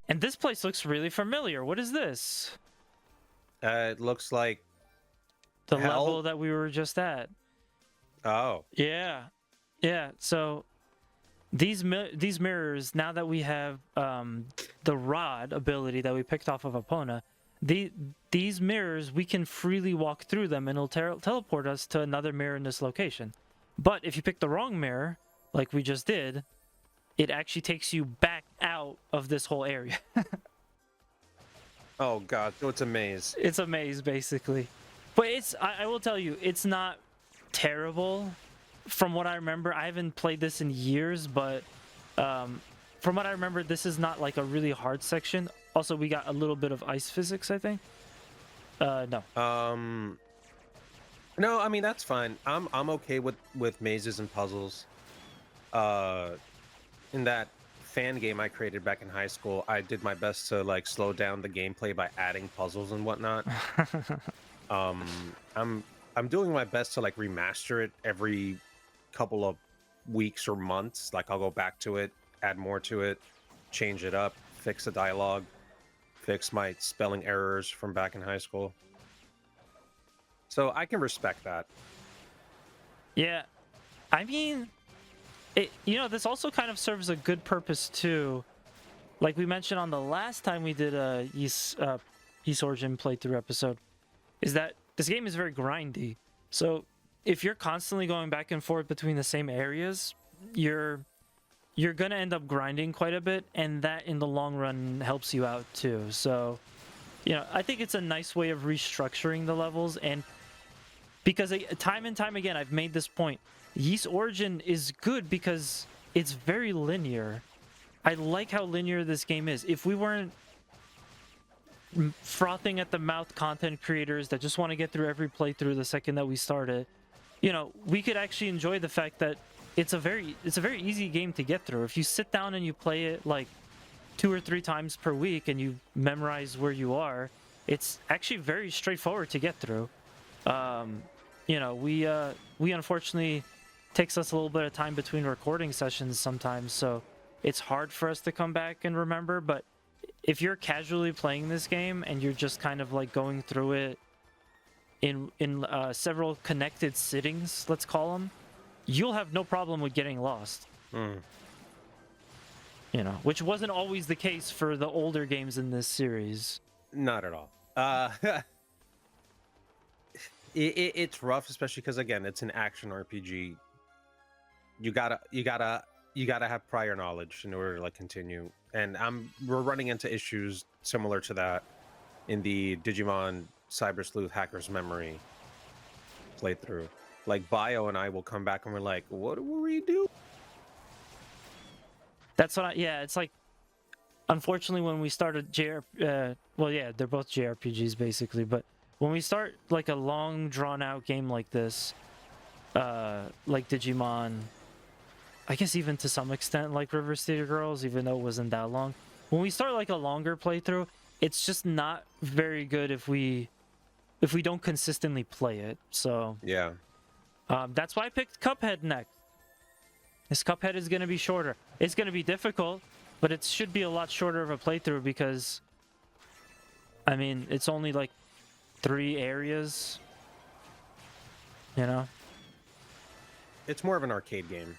And this place looks really familiar. What is this? It looks like The hell? level that we were just at. Oh. Yeah. Yeah. So these mirrors, now that we have the rod ability that we picked off of Epona, these mirrors, we can freely walk through them and it'll teleport us to another mirror in this location. But if you pick the wrong mirror, like we just did, it actually takes you back out of this whole area. Oh god, so it's a maze. It's a maze, basically. But I will tell you, it's not terrible. From what I remember, I haven't played this in years, but from what I remember, this is not like a really hard section. Also, we got a little bit of ice physics, I think. No. No, I mean that's fine. I'm okay with mazes and puzzles. In that fan game I created back in high school, I did my best to like slow down the gameplay by adding puzzles and whatnot. I'm doing my best to like remaster it every couple of weeks or months. Like I'll go back to it, add more to it, change it up, fix the dialogue, fix my spelling errors from back in high school. So I can respect that. Yeah, I mean, this also kind of serves a good purpose too. Like we mentioned on the last time we did a Ys Origin playthrough episode, is that this game is very grindy. So if you're constantly going back and forth between the same areas, you're gonna end up grinding quite a bit, and that in the long run helps you out too. So, I think it's a nice way of restructuring the levels, and because time and time again I've made this point, Ys Origin is good because it's very linear. I like how linear this game is. If we weren't frothing at the mouth content creators that just want to get through every playthrough the second that we start it, we could actually enjoy the fact that it's a very easy game to get through. If you sit down and you play it like 2 or 3 times per week and you memorize where you are, it's actually very straightforward to get through. We unfortunately takes us a little bit of time between recording sessions sometimes, so it's hard for us to come back and remember. But if you're casually playing this game and you're just kind of like going through it in several connected sittings, let's call them, you'll have no problem with getting lost. Which wasn't always the case for the older games in this series. Not at all. It's rough, especially because again, it's an action RPG. You gotta have prior knowledge in order to like continue. And we're running into issues similar to that in the Digimon Cyber Sleuth Hacker's Memory playthrough. Like Bio and I will come back and we're like, what do we do? That's what it's like, unfortunately when we started they're both JRPGs basically, but when we start like a long drawn out game like this, like Digimon, I guess even to some extent like River City Girls, even though it wasn't that long, when we start like a longer playthrough, it's just not very good if we don't consistently play it. So yeah, that's why I picked Cuphead next. This Cuphead is going to be shorter. It's going to be difficult, but it should be a lot shorter of a playthrough because, I mean, it's only like 3 areas, It's more of an arcade game.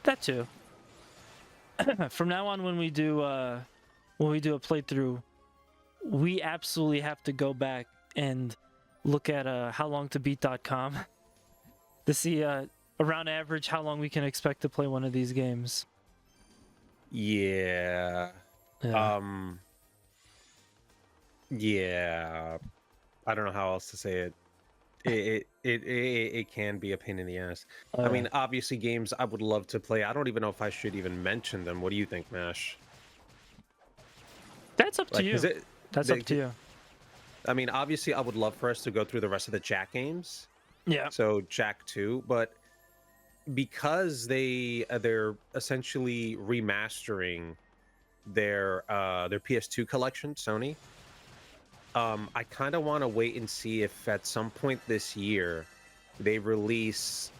That too. From now on, when we do a playthrough, we absolutely have to go back and look at howlongtobeat.com to see around average how long we can expect to play one of these games. Yeah. Yeah. I don't know how else to say it. It can be a pain in the ass. I mean, obviously games I would love to play. I don't even know if I should even mention them. What do you think, Mash? That's up to you. That's up to you. I mean, obviously I would love for us to go through the rest of the Jack games. Yeah. So Jack 2, but because they're essentially remastering their PS2 collection, Sony. I kind of want to wait and see if at some point this year they release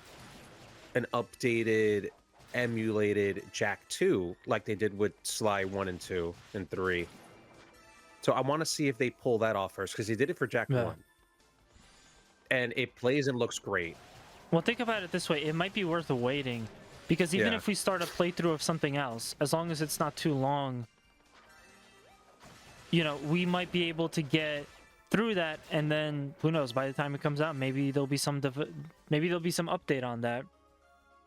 an updated emulated Jack 2 like they did with Sly 1 and 2 and 3. So I want to see if they pull that off first, because they did it for Jack 1. And it plays and looks great. Well, think about it this way. It might be worth waiting, because even if we start a playthrough of something else, as long as it's not too long, you know, we might be able to get through that, and then who knows, by the time it comes out, maybe there'll be some update on that.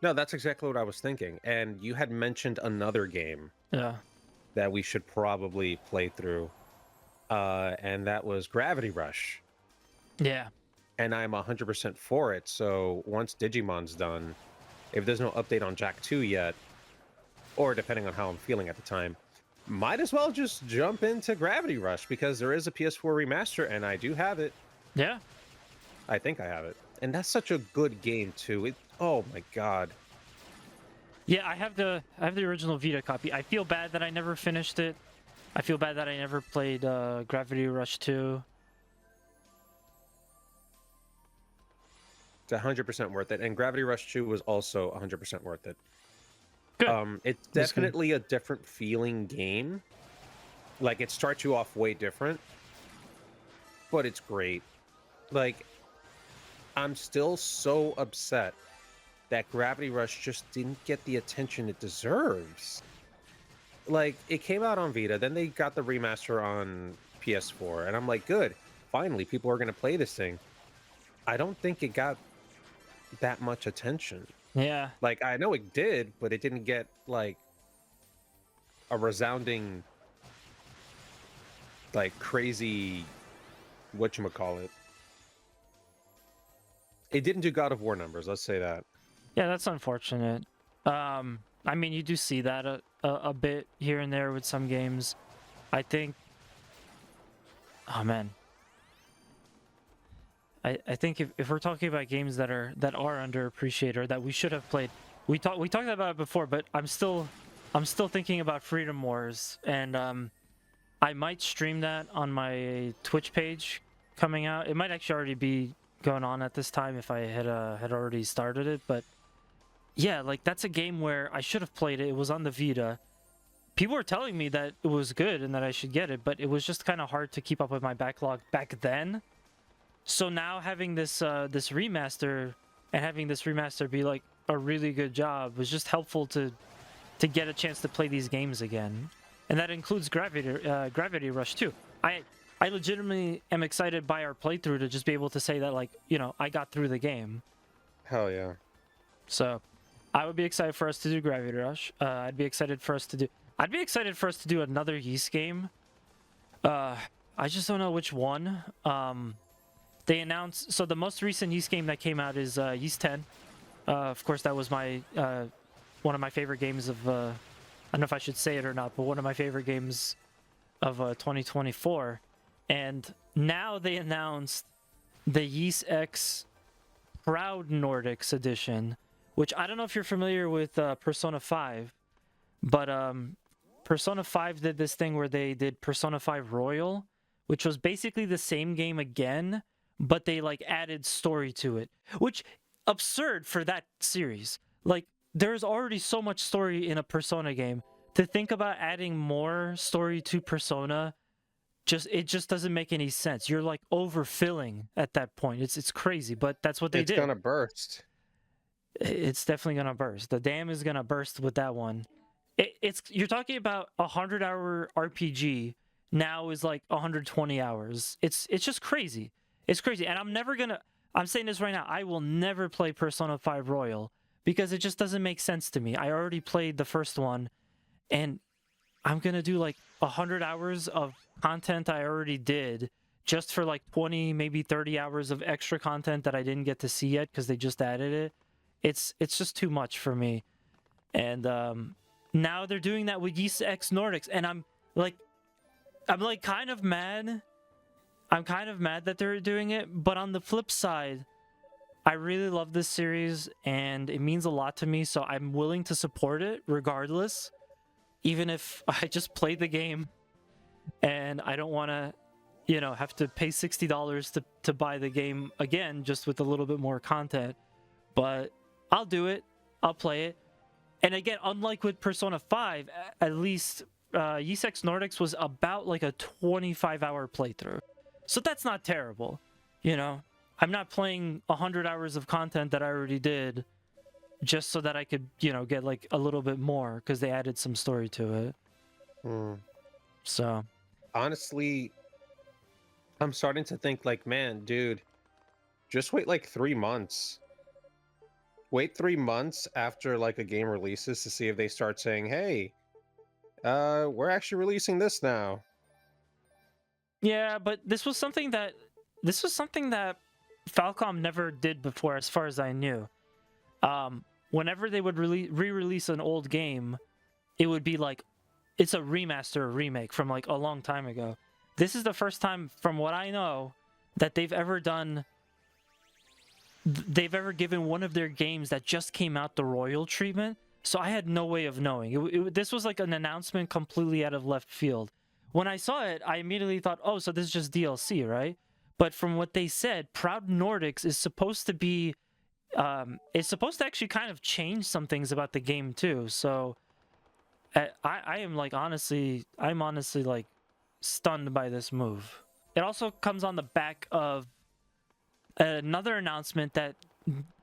No, that's exactly what I was thinking. And you had mentioned another game that we should probably play through, and that was Gravity Rush. Yeah. And I'm 100% for it. So once Digimon's done, if there's no update on Jack 2 yet, or depending on how I'm feeling at the time, might as well just jump into Gravity Rush, because there is a PS4 remaster, and I do have it. Yeah. I think I have it. And that's such a good game, too. Oh, my God. Yeah, I have the original Vita copy. I feel bad that I never finished it. I feel bad that I never played Gravity Rush 2. It's 100% worth it. And Gravity Rush 2 was also 100% worth it. Good. It's definitely a different feeling game. Like, it starts you off way different, but it's great. Like, I'm still so upset that Gravity Rush just didn't get the attention it deserves. Like, it came out on Vita, then they got the remaster on PS4, and I'm like, good, finally, people are going to play this thing. I don't think it got that much attention. Yeah. Like, I know it did, but it didn't get, like, a resounding, like, crazy, whatchamacallit. It didn't do God of War numbers, let's say that. Yeah, that's unfortunate. I mean, you do see that a bit here and there with some games. I think... Oh, man. I think if we're talking about games that are underappreciated or that we should have played, we talked about it before, but I'm still thinking about Freedom Wars, and I might stream that on my Twitch page coming out. It might actually already be going on at this time if I had already started it, but yeah, like, that's a game where I should have played it. It was on the Vita. People were telling me that it was good and that I should get it, but it was just kind of hard to keep up with my backlog back then. So now having this this remaster, and having this remaster be like a really good job, was just helpful to get a chance to play these games again, and that includes Gravity Rush too. I legitimately am excited by our playthrough to just be able to say that, like, you know, I got through the game. Hell yeah. So I would be excited for us to do Gravity Rush. I'd be excited for us to do another Ys game. I just don't know which one. They announced, so the most recent Ys game that came out is Ys 10. Of course, that was my one of my favorite games of I don't know if I should say it or not, but one of my favorite games of 2024. And now they announced the Ys X Proud Nordics edition, which I don't know if you're familiar with Persona 5, but Persona 5 did this thing where they did Persona 5 Royal, which was basically the same game again, but they, like, added story to it, which absurd for that series. Like, there's already so much story in a Persona game. To think about adding more story to Persona, it just doesn't make any sense. You're, like, overfilling at that point. It's crazy, but that's what they did. It's gonna burst. It's definitely gonna burst. The dam is gonna burst with that one. You're talking about a 100-hour RPG now is like 120 hours. It's just crazy. It's crazy. And I'm saying this right now, I will never play Persona 5 Royal because it just doesn't make sense to me. I already played the first one, and I'm gonna do like 100 hours of content I already did just for like 20, maybe 30 hours of extra content that I didn't get to see yet because they just added it. It's just too much for me. And now they're doing that with Ys X Nordics, and I'm kind of mad. I'm kind of mad that they're doing it, but on the flip side, I really love this series and it means a lot to me, so I'm willing to support it regardless, even if I just played the game and I don't want to, you know, have to pay $60 to buy the game again just with a little bit more content. But I'll do it. I'll play it. And again, unlike with Persona 5, at least Ys X Nordics was about like a 25-hour playthrough. So that's not terrible, you know? I'm not playing 100 hours of content that I already did just so that I could, you know, get like a little bit more because they added some story to it. So Honestly, I'm starting to think like, man, dude, just wait like 3 months. Wait 3 months after like a game releases to see if they start saying, "Hey, we're actually releasing this now." yeah, but this was something that Falcom never did before, as far as I knew. Whenever they would re-release an old game, it would be like it's a remaster or remake from like a long time ago. This is the first time, from what I know, that they've ever given one of their games that just came out the royal treatment. So I had no way of knowing. This was like an announcement completely out of left field. When I saw it, I immediately thought, oh, so this is just DLC, right? But from what they said, Proud Nordics is supposed to be, it's supposed to actually kind of change some things about the game too. So I am like, I'm honestly like stunned by this move. It also comes on the back of another announcement that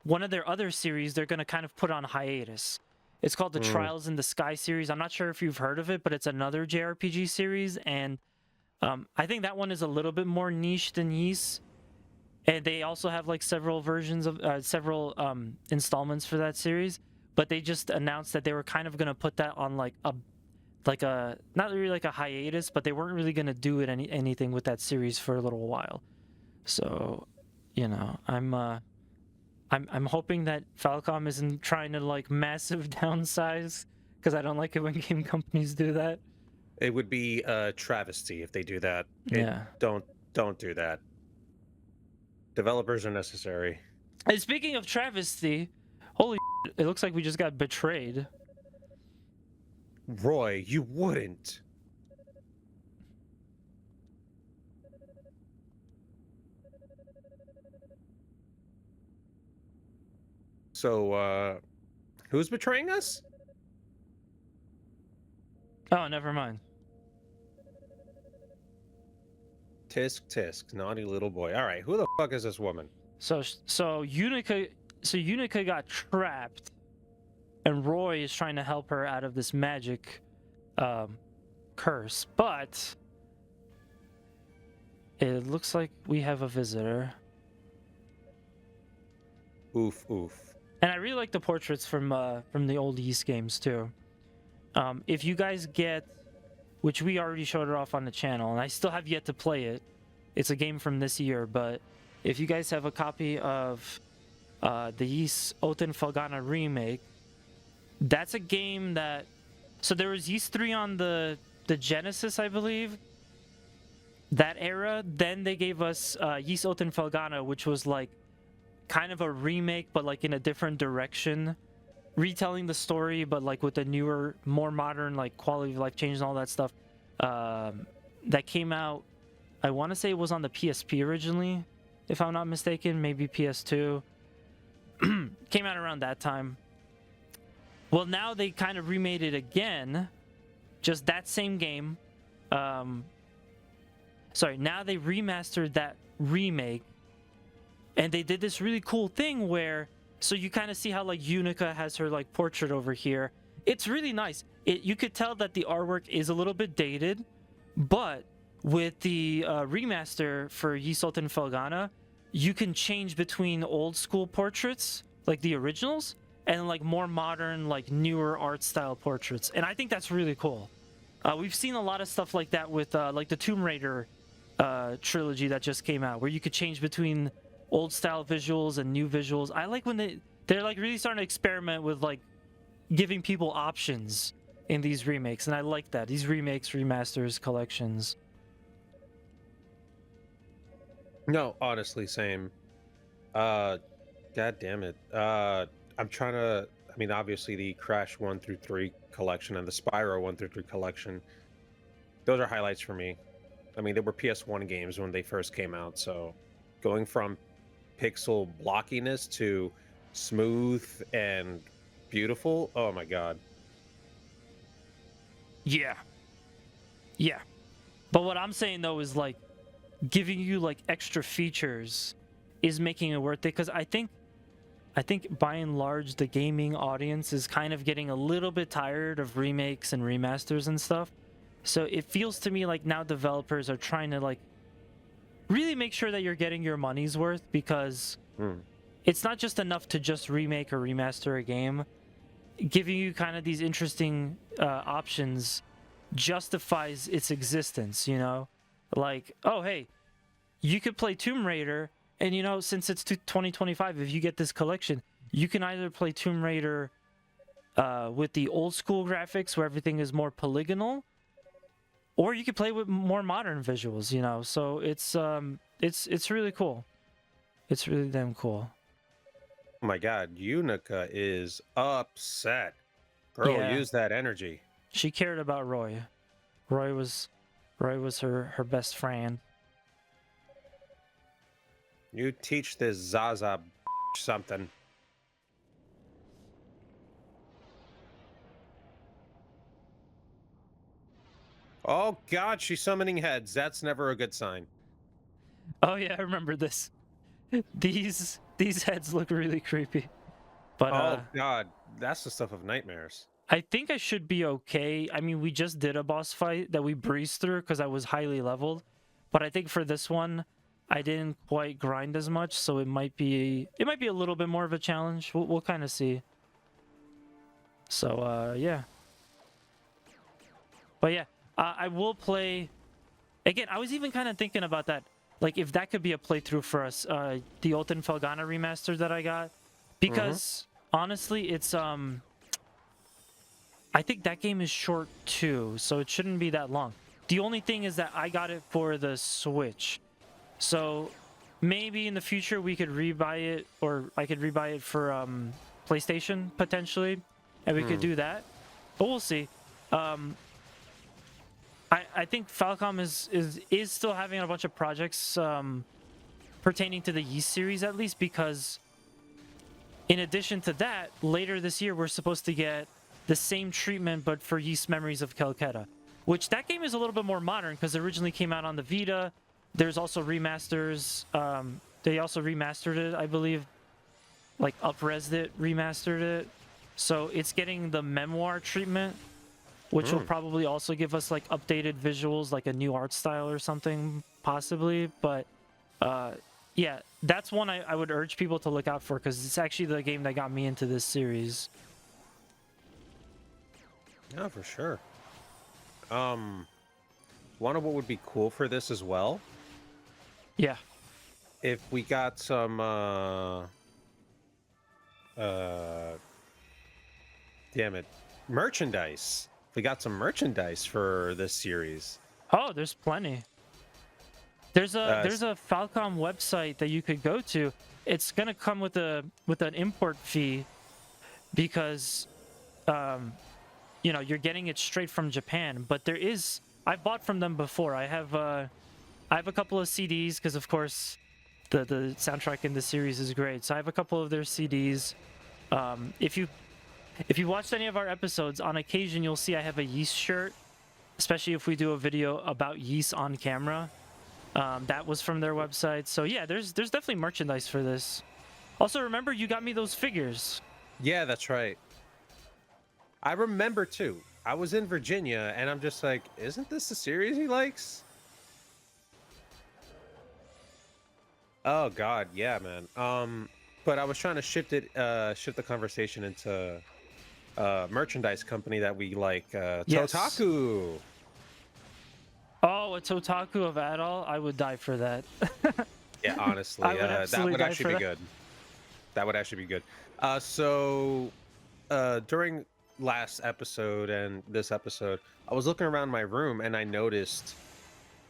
one of their other series they're going to kind of put on hiatus. It's called the Trials in the Sky series. I'm not sure if you've heard of it, but it's another JRPG series, and I think that one is a little bit more niche than Ys. And they also have like several versions of several installments for that series. But they just announced that they were kind of going to put that on like a not really like a hiatus, but they weren't really going to do it anything with that series for a little while. So, you know, I'm hoping that Falcom isn't trying to like massive downsize, because I don't like it when game companies do that. It would be a travesty if they do that. Yeah. Don't do that. Developers are necessary. And speaking of travesty, holy shit, it looks like we just got betrayed. Roy, you wouldn't. So, who's betraying us? Oh, never mind. Tisk, naughty little boy. All right, who the fuck is this woman? So Unica got trapped, and Roy is trying to help her out of this magic curse, but it looks like we have a visitor. Oof. And I really like the portraits from the old Ys games too. If you guys get, which we already showed it off on the channel, and I still have yet to play it. It's a game from this year, but if you guys have a copy of the Ys Felghana remake, that's a game that... So there was Ys 3 on the Genesis, I believe, that era. Then they gave us Ys Felghana, which was like kind of a remake, but like in a different direction, retelling the story, but like with a newer, more modern, like quality of life changes and all that stuff. That came out, I want to say it was on the PSP originally, if I'm not mistaken, maybe PS2. Came out around that time. Well, now they kind of remade it again, just that same game. Sorry, now they remastered that remake, and they did this really cool thing where, so you kind of see how like Unica has her like portrait over here. It's really nice. You could tell that the artwork is a little bit dated, but with the remaster for Ys Felghana, you can change between old school portraits, like the originals, and like more modern, like newer art style portraits. And I think that's really cool. We've seen a lot of stuff like that with like the Tomb Raider trilogy that just came out, where you could change between old style visuals and new visuals. I like when they're like really starting to experiment with like giving people options in these remakes, and I like that. These remakes, remasters, collections. No, honestly, same. God damn it. I'm trying to... I mean, obviously the Crash 1 through 3 collection and the Spyro 1 through 3 collection, those are highlights for me. I mean, they were PS1 games when they first came out, so going from pixel blockiness to smooth and beautiful. Oh my god. Yeah. Yeah. But what I'm saying though is like giving you like extra features is making it worth it, because I think by and large the gaming audience is kind of getting a little bit tired of remakes and remasters and stuff. So it feels to me like now developers are trying to like really make sure that you're getting your money's worth, because it's not just enough to just remake or remaster a game. Giving you kind of these interesting options justifies its existence, you know? Like, oh, hey, you could play Tomb Raider, and, you know, since it's 2025, if you get this collection, you can either play Tomb Raider with the old school graphics where everything is more polygonal, or you could play with more modern visuals, you know? So it's really cool. It's really damn cool. Oh my god, Unica is upset. Girl, Yeah. use that energy. She cared about Roy. Roy was her best friend. You teach this Zaza something. Oh god, she's summoning heads. That's never a good sign. Oh yeah, I remember this. These heads look really creepy. But Oh god, that's the stuff of nightmares. I think I should be okay. I mean, we just did a boss fight that we breezed through because I was highly leveled. But I think for this one, I didn't quite grind as much, so it might be a little bit more of a challenge. We'll kind of see. So yeah. But yeah, I will play. Again, I was even kind of thinking about that. Like, if that could be a playthrough for us, the Olten Felghana remaster that I got. Because, honestly, it's, I think that game is short too, so it shouldn't be that long. The only thing is that I got it for the Switch. So, maybe in the future we could rebuy it, or I could rebuy it for, PlayStation, potentially. And we could do that. But we'll see. I think Falcom is still having a bunch of projects pertaining to the Ys series, at least, because in addition to that, later this year we're supposed to get the same treatment but for Ys Memories of Calcutta, which that game is a little bit more modern because it originally came out on the Vita. There's also remasters. They also remastered it, I believe, like up-resed it, remastered it. So it's getting the memoir treatment, which will probably also give us like updated visuals, like a new art style or something, possibly. But yeah, that's one I would urge people to look out for, because it's actually the game that got me into this series. Yeah, for sure. One of what would be cool for this as well, Yeah. if we got some damn it, merchandise. We got some merchandise for this series. Oh, there's plenty. There's a Falcom website that you could go to. It's gonna come with an import fee, because you know, you're getting it straight from Japan. But I've bought from them before. I have a couple of CDs, because of course the soundtrack in the series is great. So I have a couple of their CDs. If you watched any of our episodes, on occasion you'll see I have a Ys shirt, especially if we do a video about Ys on camera. That was from their website. So yeah, there's definitely merchandise for this. Also, remember, you got me those figures. Yeah, that's right. I remember too. I was in Virginia and I'm just like, isn't this the series he likes? Oh god, yeah, man. But I was trying to shift the conversation into merchandise company that we like, Yes. Totaku. Oh, a Totaku of Adol? I would die for that. Yeah, honestly, I would that absolutely would die actually for be that. good. That would actually be good. So during last episode and this episode, I was looking around my room and I noticed,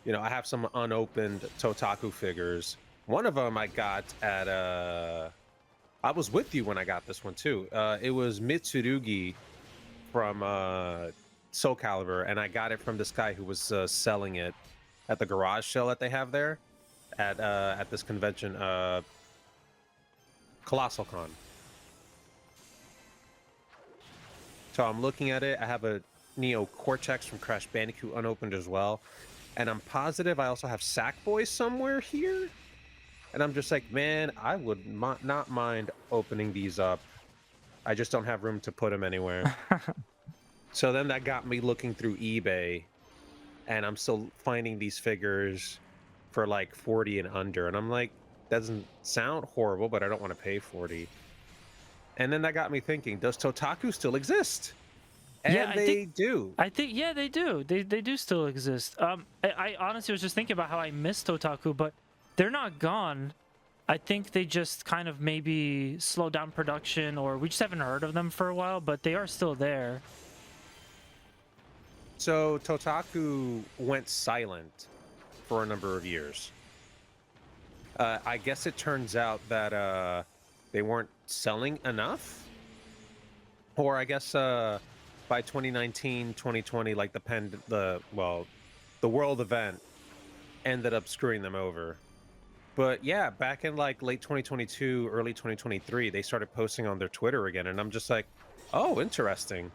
you know, I have some unopened Totaku figures. One of them I got at I was with you when I got this one too. It was Mitsurugi from Soul Calibur, and I got it from this guy who was selling it at the garage sale that they have there at this convention, Colossal Con. So I'm looking at it. I have a Neo Cortex from Crash Bandicoot unopened as well. And I'm positive I also have Sackboy somewhere here. And I'm just like, man, I would not mind opening these up. I just don't have room to put them anywhere. So then that got me looking through eBay. And I'm still finding these figures for like 40 and under. And I'm like, doesn't sound horrible, but I don't want to pay 40. And then that got me thinking, does Totaku still exist? And Yeah, they do. I think, yeah, they do. They do still exist. I honestly was just thinking about how I miss Totaku, but they're not gone. I think they just kind of maybe slowed down production, or we just haven't heard of them for a while, but they are still there. So Totaku went silent for a number of years. I guess it turns out that they weren't selling enough, or I guess by 2019, 2020, like the world event ended up screwing them over. But yeah, back in like late 2022, early 2023, they started posting on their Twitter again, and I'm just like, oh, interesting.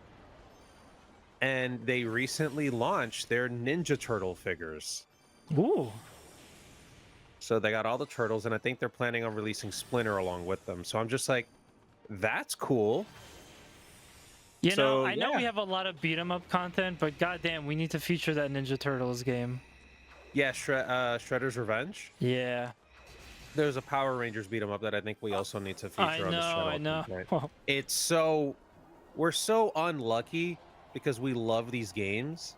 And they recently launched their Ninja Turtle figures. Ooh. So they got all the turtles, and I think they're planning on releasing Splinter along with them. So I'm just like, that's cool. You know, So, I know we yeah. have a lot of beat 'em up content, but goddamn, we need to feature that Ninja Turtles game. Yeah, Shredder's Revenge. Yeah. There's a Power Rangers beat 'em up that I think we also need to feature I on the channel. I know. Right? It's so, we're so unlucky because we love these games,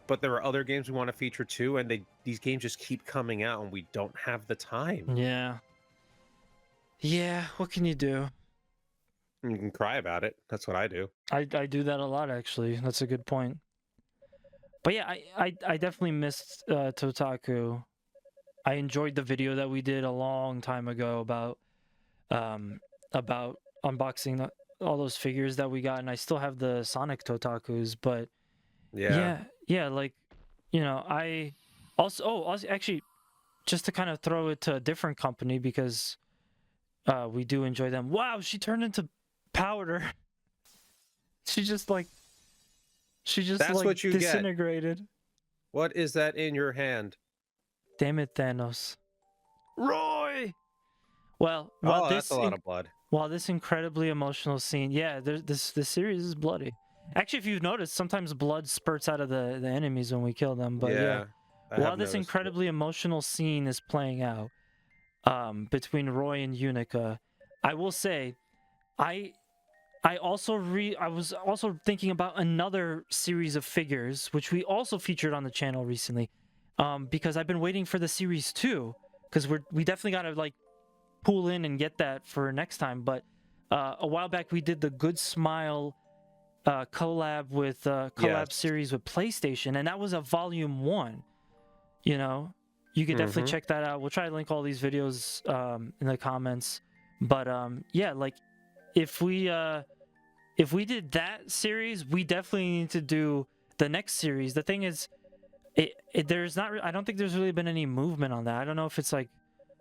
but there are other games we want to feature too, and these games just keep coming out, and we don't have the time. Yeah. Yeah, what can you do? You can cry about it. That's what I do. I do that a lot, actually. That's a good point. But yeah, I definitely missed Totaku. I enjoyed the video that we did a long time ago about unboxing all those figures that we got, and I still have the Sonic Totakus. But yeah, like, you know, I also actually, just to kind of throw it to a different company, because we do enjoy them. Wow, she turned into powder. She just like what you get. disintegrated. What is that in your hand? Damn it, Thanos. Roy! Well, Oh, that's a lot of blood. While this incredibly emotional scene, yeah, this series is bloody. Actually, if you've noticed, sometimes blood spurts out of the enemies when we kill them. But yeah, while this incredibly emotional scene is playing out between Roy and Unica, I will say, I was also thinking about another series of figures, which we also featured on the channel recently, because I've been waiting for the series 2, because we definitely gotta like pull in and get that for next time. But a while back we did the Good Smile collab series with PlayStation, and that was a volume 1. You know, you could definitely check that out. We'll try to link all these videos in the comments. But yeah, like if we did that series, we definitely need to do the next series. The thing is, I don't think there's really been any movement on that. I don't know if it's like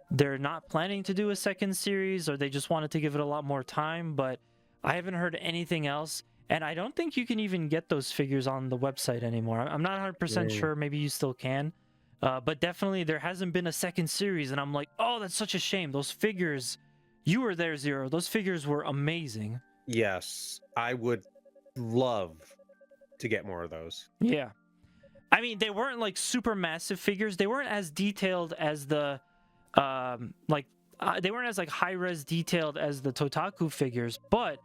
they're not planning to do a second series, or they just wanted to give it a lot more time, but I haven't heard anything else. And I don't think you can even get those figures on the website anymore. I'm not 100% sure. Maybe you still can. But definitely there hasn't been a second series, and I'm like, oh, that's such a shame. Those figures, you were there, Zero. Those figures were amazing. Yes, I would love to get more of those. Yeah. I mean, they weren't like super massive figures. They weren't as detailed as the they weren't as like high res detailed as the Totaku figures, but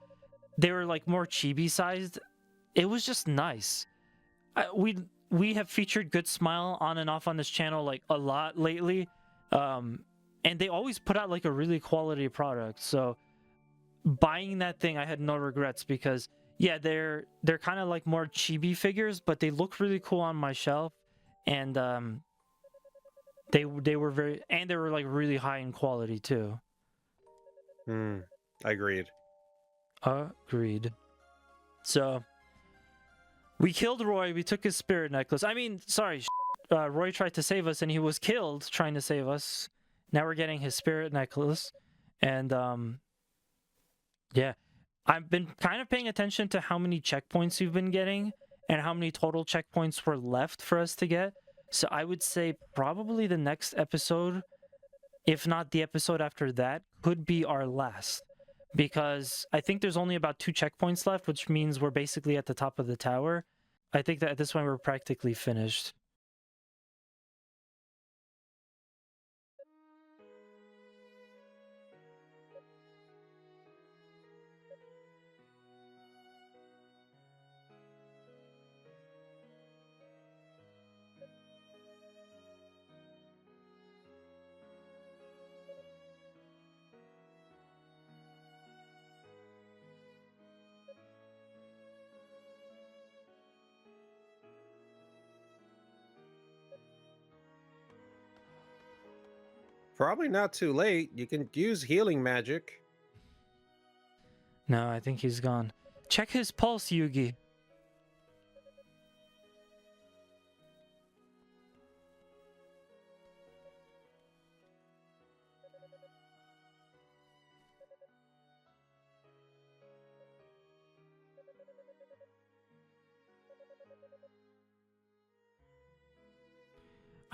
they were like more chibi sized. It was just nice. We have featured Good Smile on and off on this channel like a lot lately, and they always put out like a really quality product. So buying that thing, I had no regrets, because yeah, they're kind of like more chibi figures, but they look really cool on my shelf, and they were they were like really high in quality too. Agreed. So we killed Roy. We took his spirit necklace. I mean, sorry, Roy tried to save us, and he was killed trying to save us. Now we're getting his spirit necklace, and yeah. I've been kind of paying attention to how many checkpoints you've been getting and how many total checkpoints were left for us to get. So I would say probably the next episode, if not the episode after that, could be our last. Because I think there's only about 2 checkpoints left, which means we're basically at the top of the tower. I think that at this point we're practically finished. Probably not too late. You can use healing magic. No, I think he's gone. Check his pulse, Yugi.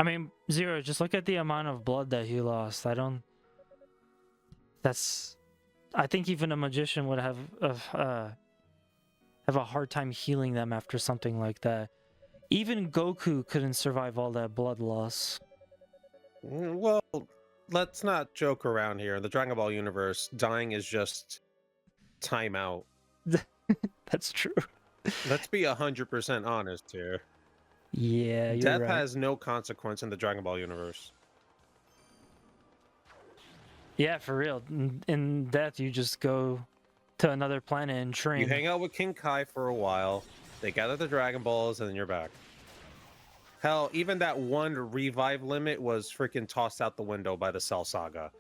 I mean, Zero, just look at the amount of blood that he lost. I think even a magician would have a hard time healing them after something like that. Even Goku couldn't survive all that blood loss. Well, let's not joke around here. In the Dragon Ball universe, dying is just timeout. That's true. Let's be 100% honest here. Yeah, you're Death right. has no consequence in the Dragon Ball universe. Yeah, for real. In death, you just go to another planet and train. You hang out with King Kai for a while, they gather the Dragon Balls, and then you're back. Hell, even that one revive limit was freaking tossed out the window by the Cell Saga.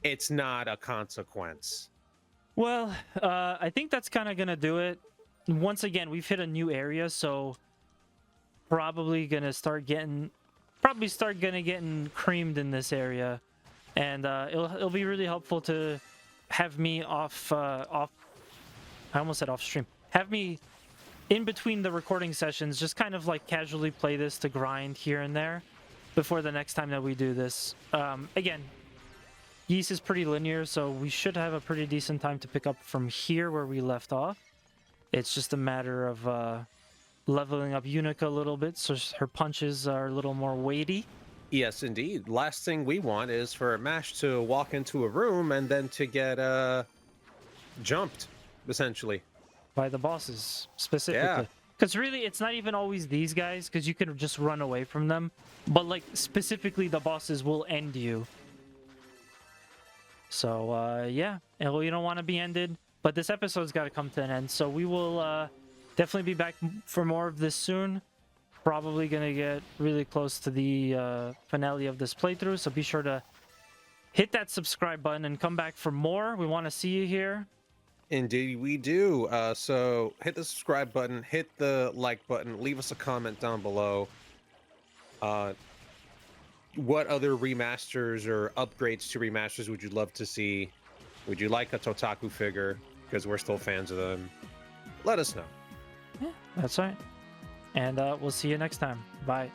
It's not a consequence. Well, I think that's kind of gonna do it. Once again, we've hit a new area, so probably gonna getting creamed in this area, and it'll be really helpful to have me off. I almost said off stream. Have me in between the recording sessions, just kind of like casually play this to grind here and there before the next time that we do this. Again, Ys is pretty linear, so we should have a pretty decent time to pick up from here where we left off. It's just a matter of leveling up Unica a little bit, so her punches are a little more weighty. Yes, indeed. Last thing we want is for Mash to walk into a room and then to get jumped, essentially. By the bosses, specifically. Because really, it's not even always these guys, because you can just run away from them. But, like, specifically, the bosses will end you. So, yeah. And, well, you don't want to be ended. But this episode's got to come to an end. So we will definitely be back for more of this soon. Probably going to get really close to the finale of this playthrough. So be sure to hit that subscribe button and come back for more. We want to see you here. Indeed, we do. So hit the subscribe button, hit the like button, leave us a comment down below. What other remasters or upgrades to remasters would you love to see? Would you like a Totaku figure? Because we're still fans of them. Let us know. Yeah, that's right. And we'll see you next time. Bye.